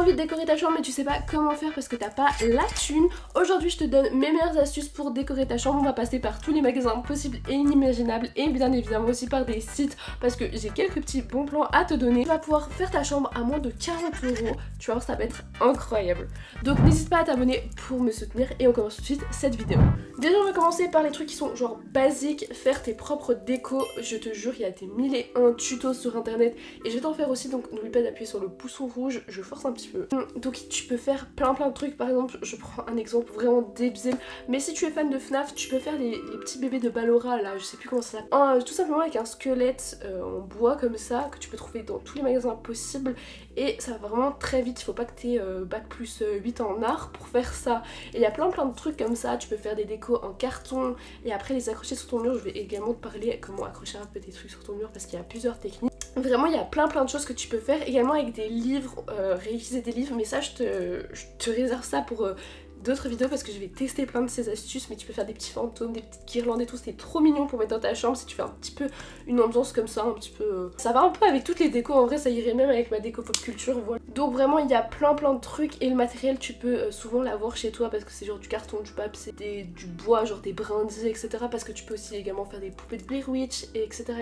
envie de décorer ta chambre mais tu sais pas comment faire parce que t'as pas la thune. Aujourd'hui je te donne mes meilleures astuces pour décorer ta chambre. On va passer par tous les magasins possibles et inimaginables et bien évidemment aussi par des sites parce que j'ai quelques petits bons plans à te donner. Tu vas pouvoir faire ta chambre à moins de 40 €. Tu vas voir, ça va être incroyable. Donc n'hésite pas à t'abonner pour me soutenir et on commence tout de suite cette vidéo. Déjà on va commencer par les trucs qui sont genre basiques, faire tes propres décos. Je te jure, il y a des 1001 tutos sur internet et je vais t'en faire aussi, donc n'oublie pas d'appuyer sur le pouce rouge, je force un petit peu. Donc tu peux faire plein de trucs, par exemple je prends un exemple vraiment débile, mais si tu es fan de FNAF, tu peux faire les petits bébés de Ballora là, je sais plus comment ça s'appelle, tout simplement avec un squelette en bois comme ça, que tu peux trouver dans tous les magasins possibles et ça va vraiment très vite. Il faut pas que tu aies bac plus 8 en art pour faire ça. Et il y a plein de trucs comme ça, tu peux faire des décos en carton et après les accrocher sur ton mur. Je vais également te parler comment accrocher un peu des trucs sur ton mur parce qu'il y a plusieurs techniques. Vraiment il y a plein de choses que tu peux faire, également avec des livres, réutiliser des livres, mais ça je te réserve ça pour d'autres vidéos parce que je vais tester plein de ces astuces. Mais tu peux faire des petits fantômes, des petites guirlandes et tout, c'est trop mignon pour mettre dans ta chambre si tu fais un petit peu une ambiance comme ça, un petit peu... Ça va un peu avec toutes les décos, en vrai ça irait même avec ma déco pop culture, voilà. Donc vraiment il y a plein de trucs et le matériel tu peux souvent l'avoir chez toi parce que c'est genre du carton, du papier, du bois, genre des brindilles, etc. Parce que tu peux aussi également faire des poupées de Blair Witch, etc.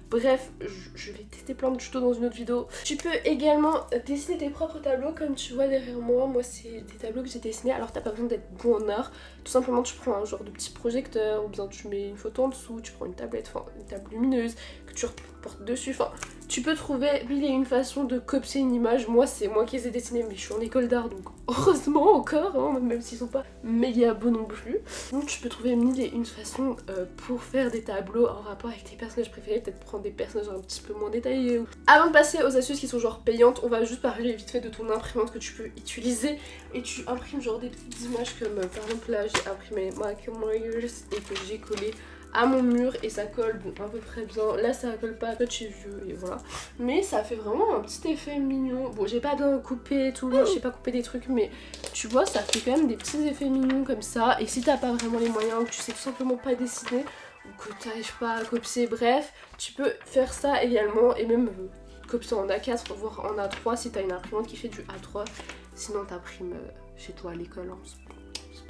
Bref, je vais tester plein de tutos dans une autre vidéo. Tu peux également dessiner tes propres tableaux comme tu vois derrière moi. Moi c'est des tableaux que j'ai dessinés. Alors t'as pas besoin d'être bon en art, tout simplement tu prends un genre de petit projecteur ou bien tu mets une photo en dessous, tu prends une tablette, enfin une table lumineuse que tu reportes dessus, enfin tu peux trouver mille et une façons de copier une image. Moi c'est moi qui les ai dessinés mais je suis en école d'art donc heureusement encore, hein, même s'ils sont pas méga beaux non plus. Donc tu peux trouver mille et une façons pour faire des tableaux en rapport avec tes personnages préférés, peut-être prendre des personnages un petit peu moins détaillés. Avant de passer aux astuces qui sont genre payantes, on va juste parler vite fait de ton imprimante que tu peux utiliser et tu imprimes genre des petites images comme par exemple là j'ai imprimé Michael Myers et que j'ai collé à mon mur et ça colle bon, à peu près bien. Là ça colle pas, peut-être chez vieux et voilà. Mais ça fait vraiment un petit effet mignon. Bon j'ai pas bien coupé tout le, j'ai pas coupé des trucs mais tu vois ça fait quand même des petits effets mignons comme ça. Et si t'as pas vraiment les moyens ou que tu sais tout simplement pas dessiner ou que t'arrives pas à copier, bref, tu peux faire ça également et même copier en A4 voire en A3 si t'as une imprimante qui fait du A3. Sinon t'imprimes chez toi à l'école, hein.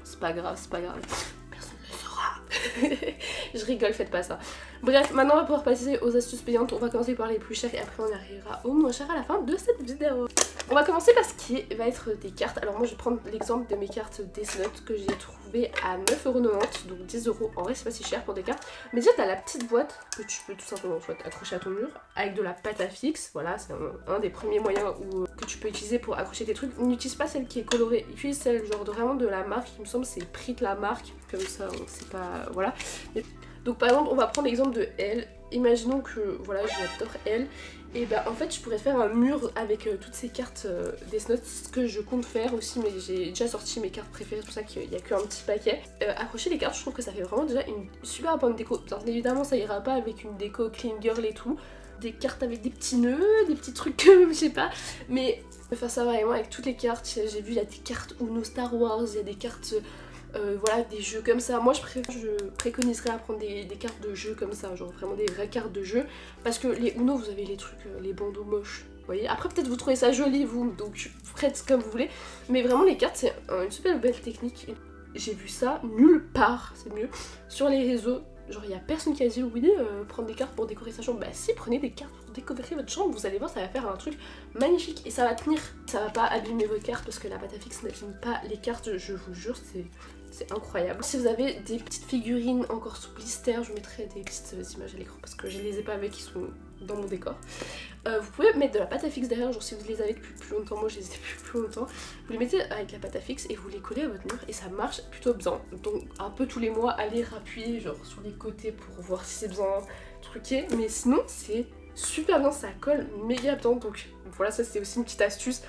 C'est pas grave, personne ne le saura. Je rigole, faites pas ça. Bref, maintenant on va pouvoir passer aux astuces payantes. On va commencer par les plus chères et après on arrivera aux moins chères à la fin de cette vidéo. On va commencer par ce qui va être des cartes. Alors moi je vais prendre l'exemple de mes cartes Death Note que j'ai trouvées à 9,90 €, donc 10 €. En vrai c'est pas si cher pour des cartes. Mais déjà t'as la petite boîte que tu peux tout simplement soit accrocher à ton mur avec de la pâte à fixe. Voilà, c'est un des premiers moyens que tu peux utiliser pour accrocher tes trucs. N'utilise pas celle qui est colorée, utilise celle genre vraiment de la marque, il me semble c'est prix de la marque. Comme ça on sait pas, voilà. Mais, donc par exemple on va prendre l'exemple de Elle. Imaginons que voilà j'adore Elle. Et bah en fait je pourrais faire un mur avec toutes ces cartes Death Note, ce que je compte faire aussi, mais j'ai déjà sorti mes cartes préférées, c'est pour ça qu'il n'y a qu'un petit paquet. Accrocher les cartes, je trouve que ça fait vraiment déjà une super bonne déco. Bien évidemment ça ira pas avec une déco clean girl et tout, des cartes avec des petits nœuds, des petits trucs je sais pas, mais on peut faire ça vraiment avec toutes les cartes. J'ai vu il y a des cartes Uno Star Wars, il y a des cartes... voilà, des jeux comme ça. Moi je préconiserais à prendre des cartes de jeu comme ça, genre vraiment des vraies cartes de jeu, parce que les Uno vous avez les trucs, les bandeaux moches, vous voyez. Après peut-être vous trouvez ça joli vous, donc faites comme vous voulez, mais vraiment les cartes c'est une super belle technique. J'ai vu ça nulle part, c'est mieux, sur les réseaux. Genre il y a personne qui a dit oui prendre des cartes pour décorer sa chambre. Bah si, prenez des cartes pour décorer votre chambre, vous allez voir ça va faire un truc magnifique et ça va tenir. Ça va pas abîmer vos cartes parce que la pâte à fixe n'abîme pas les cartes, je vous jure, c'est incroyable. Si vous avez des petites figurines encore sous blister, je vous mettrai des petites images à l'écran parce que je les ai pas avec, ils sont dans mon décor. Vous pouvez mettre de la pâte à fixe derrière, genre si vous les avez depuis plus longtemps, moi je les ai depuis plus longtemps, vous les mettez avec la pâte à fixe et vous les collez à votre mur et ça marche plutôt bien. Donc un peu tous les mois, allez rappuyer genre sur les côtés pour voir si c'est bien truqué, mais sinon c'est super bien, ça colle méga bien. Donc voilà, ça c'est aussi une petite astuce.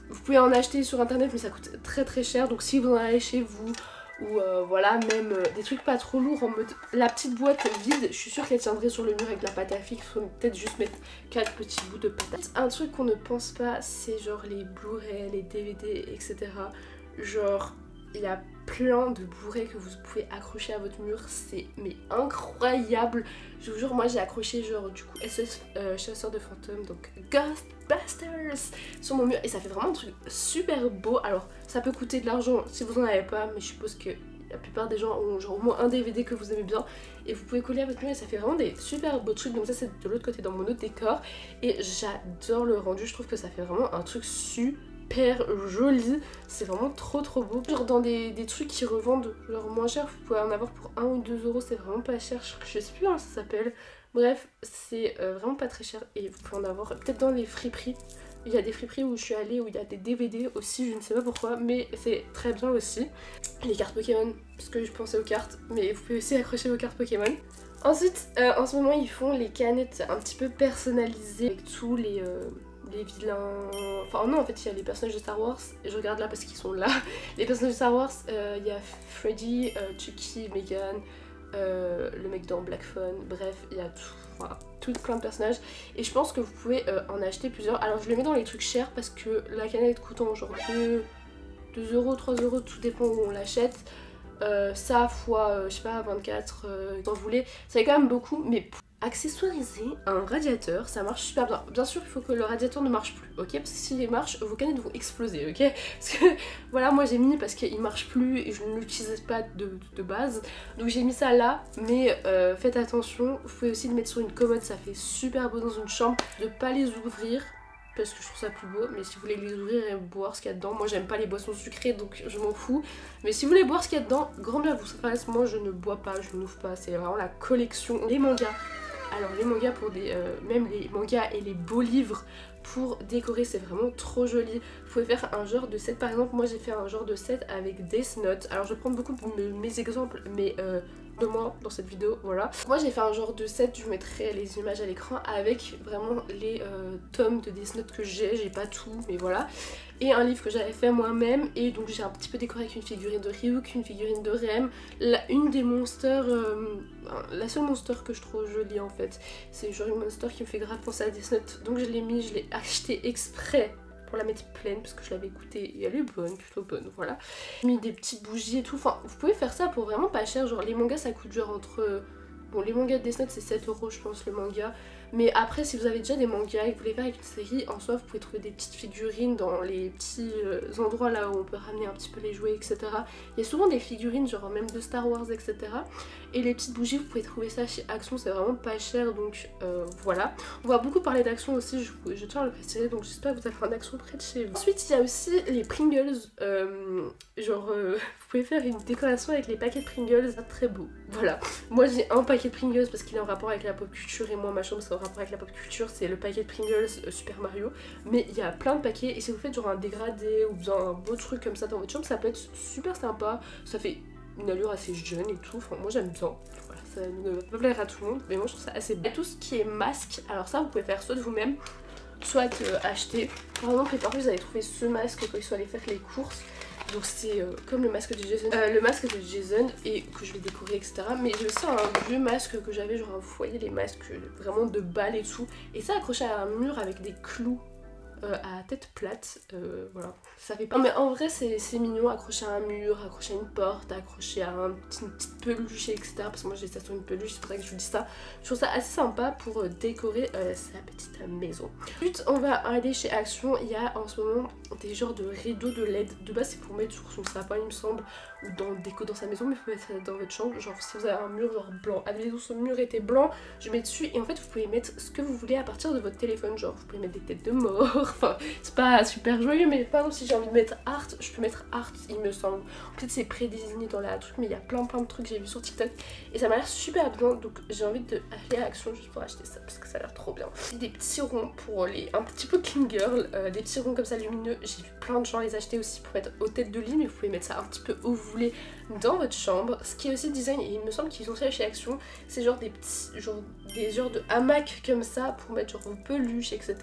Vous pouvez en acheter sur internet mais ça coûte très cher, donc si vous en avez chez vous ou voilà, même des trucs pas trop lourds en mode la petite boîte vide, je suis sûre qu'elle tiendrait sur le mur avec la pâte à fixe, faut peut-être juste mettre 4 petits bouts de pâte. Un truc qu'on ne pense pas, c'est genre les Blu-ray, les DVD, etc. Genre il y a plein de bourrées que vous pouvez accrocher à votre mur, c'est mais incroyable. Je vous jure, moi j'ai accroché genre du coup SOS chasseur de fantômes, donc Ghostbusters sur mon mur et ça fait vraiment un truc super beau. Alors ça peut coûter de l'argent si vous en avez pas, mais je suppose que la plupart des gens ont genre au moins un DVD que vous aimez bien et vous pouvez coller à votre mur et ça fait vraiment des super beaux trucs. Donc ça c'est de l'autre côté dans mon autre décor et j'adore le rendu, je trouve que ça fait vraiment un truc super joli, c'est vraiment trop beau. Genre dans des trucs qui revendent genre moins cher, vous pouvez en avoir pour 1 ou 2 euros, c'est vraiment pas cher, je sais plus comment ça s'appelle. Bref, c'est vraiment pas très cher et vous pouvez en avoir peut-être dans les friperies. Il y a des friperies où je suis allée où il y a des DVD aussi, je ne sais pas pourquoi, mais c'est très bien aussi. Les cartes Pokémon, parce que je pensais aux cartes, mais vous pouvez aussi accrocher vos cartes Pokémon. Ensuite, en ce moment, ils font les canettes un petit peu personnalisées avec tous les vilains... Enfin non, en fait, il y a les personnages de Star Wars, et je regarde là parce qu'ils sont là. Les personnages de Star Wars, il y a Freddy, Chucky, Megan, le mec dans Black Phone, bref, il y a tout. Voilà, plein de personnages et je pense que vous pouvez en acheter plusieurs. Alors je les mets dans les trucs chers parce que la canette coûtant genre 2 euros, 3 euros, tout dépend où on l'achète. Ça fois, je sais pas, 24, quand vous voulez, ça fait quand même beaucoup, mais pour accessoiriser un radiateur, ça marche super bien. Bien sûr, il faut que le radiateur ne marche plus, ok? Parce que s'il marche, vos canettes vont exploser, ok? Parce que, voilà, moi j'ai mis parce qu'il marche plus et je ne l'utilise pas de base. Donc j'ai mis ça là, mais faites attention, vous pouvez aussi le mettre sur une commode, ça fait super beau dans une chambre. De pas les ouvrir, parce que je trouve ça plus beau, mais si vous voulez les ouvrir et boire ce qu'il y a dedans, moi j'aime pas les boissons sucrées donc je m'en fous, mais si vous voulez boire ce qu'il y a dedans, grand bien vous fasse, moi je ne bois pas, je n'ouvre pas, c'est vraiment la collection. Les mangas, alors les mangas pour des, même les mangas et les beaux livres pour décorer, c'est vraiment trop joli. Vous pouvez faire un genre de set, par exemple moi j'ai fait un genre de set avec Death Note, alors je vais prendre beaucoup de mes exemples, mais de moi dans cette vidéo, voilà. Moi j'ai fait un genre de set, je vous mettrai les images à l'écran avec vraiment les tomes de Death Note que j'ai pas tout, mais voilà. Et un livre que j'avais fait moi-même, et donc j'ai un petit peu décoré avec une figurine de Ryuk, une figurine de Rem, une des monsters, la seule monster que je trouve jolie en fait, c'est genre une monster qui me fait grave penser à Death Note, donc je l'ai mis, je l'ai acheté exprès pour la mettre pleine parce que je l'avais goûtée et elle est bonne, plutôt bonne, voilà. J'ai mis des petites bougies et tout, enfin vous pouvez faire ça pour vraiment pas cher, genre les mangas ça coûte genre entre... Bon les mangas de Death Note c'est 7 euros je pense le manga, mais après si vous avez déjà des mangas et que vous voulez faire avec une série, en soi vous pouvez trouver des petites figurines dans les petits endroits là où on peut ramener un petit peu les jouets etc. Il y a souvent des figurines genre même de Star Wars etc. Et les petites bougies vous pouvez trouver ça chez Action, c'est vraiment pas cher donc voilà. On va beaucoup parler d'Action aussi, je tiens à le préciser, donc j'espère que vous avez un Action près de chez vous. Ensuite il y a aussi les Pringles, vous pouvez faire une décoration avec les paquets de Pringles, c'est très beau, voilà. Moi j'ai un paquet de Pringles parce qu'il est en rapport avec la pop culture et moi ma chambre c'est en rapport avec la pop culture, c'est le paquet de Pringles Super Mario, mais il y a plein de paquets et si vous faites genre un dégradé ou bien un beau truc comme ça dans votre chambre, ça peut être super sympa, ça fait une allure assez jeune et tout, enfin moi j'aime bien, voilà, ça ne va pas plaire à tout le monde, mais moi je trouve ça assez bien. Et tout ce qui est masque, alors ça vous pouvez faire soit de vous-même, soit acheter. Par exemple les parents ils avaient trouvé ce masque quand ils sont allés faire les courses. Donc c'est comme le masque de Jason, et que je vais décorer etc. Mais j'ai aussi un vieux masque que j'avais, genre vous voyez les masques vraiment de balles et tout. Et ça accroché à un mur avec des clous à tête plate, voilà. Ça fait pas... Non mais en vrai c'est mignon, accroché à un mur, accroché à une porte, accroché à une petite peluche etc. Parce que moi j'ai ça sur une peluche, c'est pour ça que je vous dis ça. Je trouve ça assez sympa pour décorer sa petite maison. Ensuite on va aller chez Action, il y a en ce moment des genres de rideaux de LED. De base c'est pour mettre sur son sapin il me semble, ou dans le déco dans sa maison, mais vous pouvez mettre ça dans votre chambre. Genre si vous avez un mur genre blanc, admettons ce mur était blanc, je mets dessus et en fait vous pouvez mettre ce que vous voulez à partir de votre téléphone. Genre vous pouvez mettre des têtes de mort, enfin c'est pas super joyeux, mais par exemple si j'ai envie de mettre art, je peux mettre art il me semble. Peut-être c'est prédésigné dans la truc, mais il y a plein de trucs que j'ai vu sur TikTok et ça m'a l'air super bien, donc j'ai envie d'aller à Action juste pour acheter ça parce que ça a l'air trop bien. Des petits ronds pour les un petit peu clean girl, des petits ronds comme ça lumineux, j'ai vu plein de gens les acheter aussi pour mettre aux têtes de lit, mais vous pouvez mettre ça un petit peu où vous voulez dans votre chambre. Ce qui est aussi design, et il me semble qu'ils ont ça chez Action, c'est genre des petits, genre des genres de hamacs comme ça pour mettre genre vos peluches etc.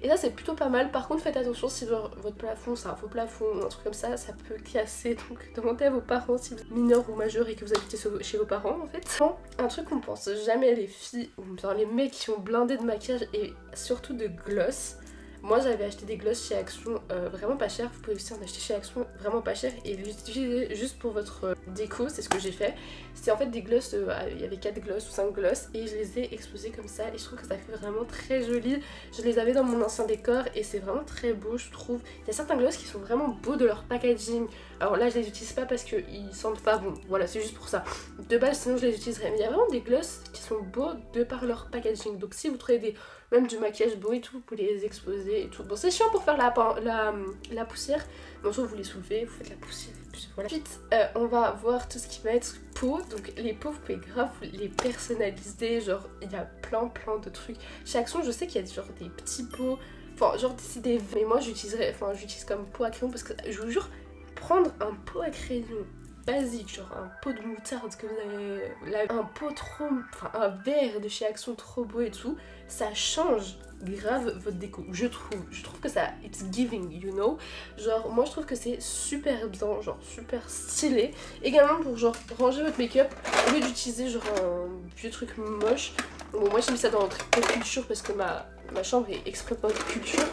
Et ça c'est plutôt pas mal. Par contre faites attention si votre plafond c'est un faux plafond ou un truc comme ça, ça peut casser, donc demandez à vos parents si vous êtes mineur ou majeur et que vous habitez chez vos parents en fait. Un truc qu'on pense jamais les filles ou bien les mecs qui ont blindé de maquillage et surtout de gloss. Moi j'avais acheté des glosses chez Action vraiment pas cher, vous pouvez aussi en acheter chez Action vraiment pas cher et les utiliser juste pour votre déco, c'est ce que j'ai fait. C'est en fait des glosses, il y avait 4 glosses ou 5 glosses et je les ai exposées comme ça et je trouve que ça fait vraiment très joli. Je les avais dans mon ancien décor et c'est vraiment très beau je trouve. Il y a certains glosses qui sont vraiment beaux de leur packaging. Alors là je les utilise pas parce qu'ils sentent pas bon, voilà c'est juste pour ça. De base sinon je les utiliserais, mais il y a vraiment des glosses qui sont beaux de par leur packaging. Donc si vous trouvez même du maquillage beau et tout, vous pouvez les exposer et tout. Bon c'est chiant pour faire la poussière, mais en soit vous les soulevez, vous faites la poussière et puis voilà. Ensuite on va voir tout ce qui va être peau. Donc les peaux vous pouvez grave les personnaliser, genre il y a plein de trucs. Chez Action je sais qu'il y a genre des petits pots, enfin genre c'est des... Mais moi j'utilise comme pot à crayon parce que je vous jure, prendre un pot à crayon basique, genre un pot de moutarde que vous avez là, un pot trop, enfin un verre de chez Action trop beau et tout, ça change grave votre déco, je trouve que ça, it's giving, you know, genre moi je trouve que c'est super bien, genre super stylé, également pour genre ranger votre make-up, au lieu d'utiliser genre un vieux truc moche. Bon moi j'ai mis ça dans notre culture parce que ma chambre est exprès pour notre culture,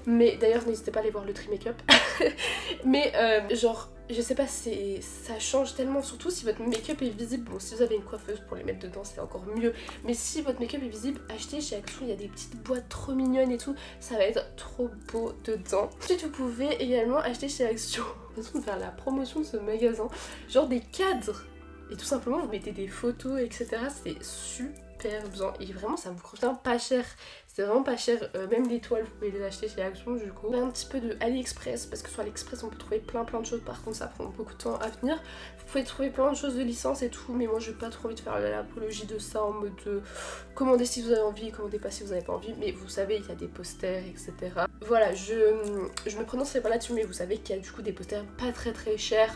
mais d'ailleurs n'hésitez pas à aller voir le tri make-up. Mais genre je sais pas, ça change tellement, surtout si votre make-up est visible. Bon si vous avez une coiffeuse pour les mettre dedans c'est encore mieux, mais si votre make-up est visible, achetez chez Action, il y a des petites boîtes trop mignonnes et tout, ça va être trop beau dedans. Ensuite vous pouvez également acheter chez Action, de faire la promotion de ce magasin, genre des cadres, et tout simplement vous mettez des photos etc, c'est super bien et vraiment ça vous revient pas cher. C'est vraiment pas cher, même les toiles vous pouvez les acheter chez Action du coup. Un petit peu de AliExpress parce que sur AliExpress on peut trouver plein de choses, par contre ça prend beaucoup de temps à venir. Vous pouvez trouver plein de choses de licence et tout, mais moi j'ai pas trop envie de faire l'apologie de ça en mode commandez si vous avez envie, commandez pas si vous avez pas envie, mais vous savez il y a des posters etc. Voilà, je me prononcerai pas là-dessus, mais vous savez qu'il y a du coup des posters pas très chers.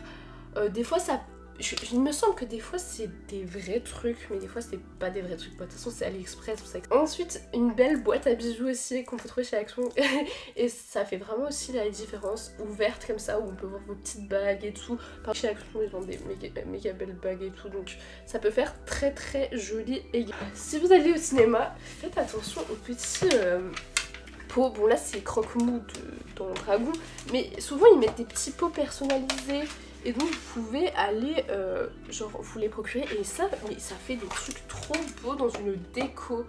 Des fois ça... Il me semble que des fois c'est des vrais trucs, mais des fois c'est pas des vrais trucs. De toute façon c'est AliExpress, vous savez. Ensuite une belle boîte à bijoux aussi qu'on peut trouver chez Action et ça fait vraiment aussi la différence, ouverte comme ça où on peut voir vos petites bagues et tout. Par chez Action ils vendent des méga belles bagues et tout, donc ça peut faire très joli également. Si vous allez au cinéma, faites attention aux petits pots. Bon là c'est croque-mou dans Dragon, mais souvent ils mettent des petits pots personnalisés. Et donc vous pouvez aller, genre vous les procurer et ça fait des trucs trop beaux dans une déco.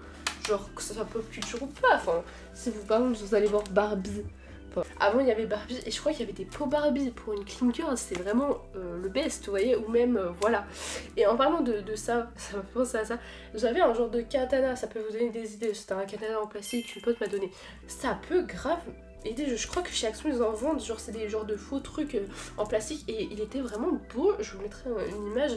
Genre que ça soit pop culture ou pas, enfin si vous par exemple vous allez voir Barbie. Enfin, avant il y avait Barbie et je crois qu'il y avait des pots Barbie pour une clean girl, c'est vraiment le best, vous voyez, ou même voilà. Et en parlant de ça, ça me fait penser à ça, j'avais un genre de katana, ça peut vous donner des idées, c'était un katana en plastique qu'une pote m'a donné. Ça peut grave aider, je crois que chez Action ils en vendent, genre c'est des genres de faux trucs en plastique et il était vraiment beau, je vous mettrai une image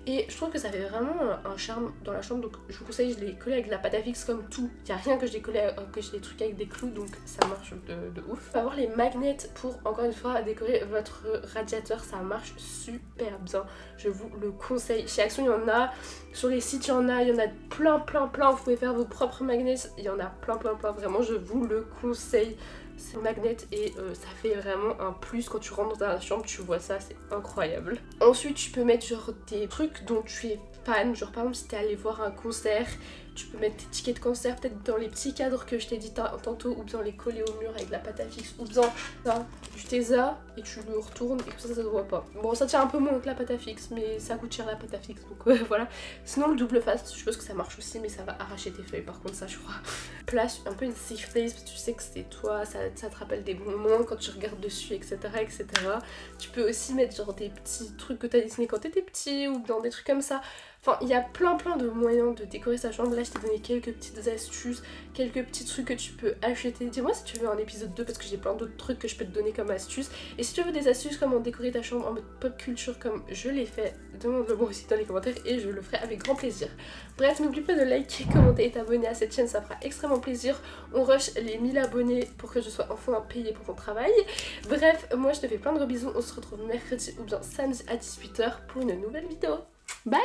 et je trouve que ça fait vraiment un charme dans la chambre, donc je vous conseille, je l'ai collé avec de la pâte à fixe comme tout, il n'y a rien que je l'ai collé, que je l'ai truqué avec des clous, donc ça marche de ouf. On va avoir les magnets pour encore une fois décorer votre radiateur, ça marche super bien, je vous le conseille. Chez Action il y en a, sur les sites il y en a plein, vous pouvez faire vos propres magnets, il y en a plein, vraiment je vous le conseille. C'est magnet et ça fait vraiment un plus quand tu rentres dans la chambre, tu vois ça, c'est incroyable. Ensuite tu peux mettre genre des trucs dont tu es fan, genre par exemple si t'es allé voir un concert, tu peux mettre tes tickets de concert peut-être dans les petits cadres que je t'ai dit tantôt, ou bien les coller au mur avec de la pâte à fixe, ou bien ça, tu t'es-ça et tu le retournes et comme ça se voit pas. Bon ça tient un peu moins que la pâte à fixe, mais ça coûte cher la pâte à fixe, donc voilà. Sinon le double face, je suppose que ça marche aussi, mais ça va arracher tes feuilles, par contre ça je crois. Place un peu une safe place, parce que tu sais que c'est toi, ça te rappelle des bons moments quand tu regardes dessus, etc. Tu peux aussi mettre genre des petits trucs que t'as dessiné quand t'étais petit, ou dans des trucs comme ça. Enfin, il y a plein de moyens de décorer sa chambre. Là, je t'ai donné quelques petites astuces, quelques petits trucs que tu peux acheter. Dis-moi si tu veux un épisode 2 parce que j'ai plein d'autres trucs que je peux te donner comme astuces. Et si tu veux des astuces comment décorer ta chambre en mode pop culture comme je l'ai fait, demande-le moi aussi dans les commentaires et je le ferai avec grand plaisir. Bref, n'oublie pas de liker, commenter et t'abonner à cette chaîne, ça fera extrêmement plaisir. On rush les 1000 abonnés pour que je sois enfin payée pour ton travail. Bref, moi je te fais plein de gros bisous. On se retrouve mercredi ou bien samedi à 18 h pour une nouvelle vidéo. Bye!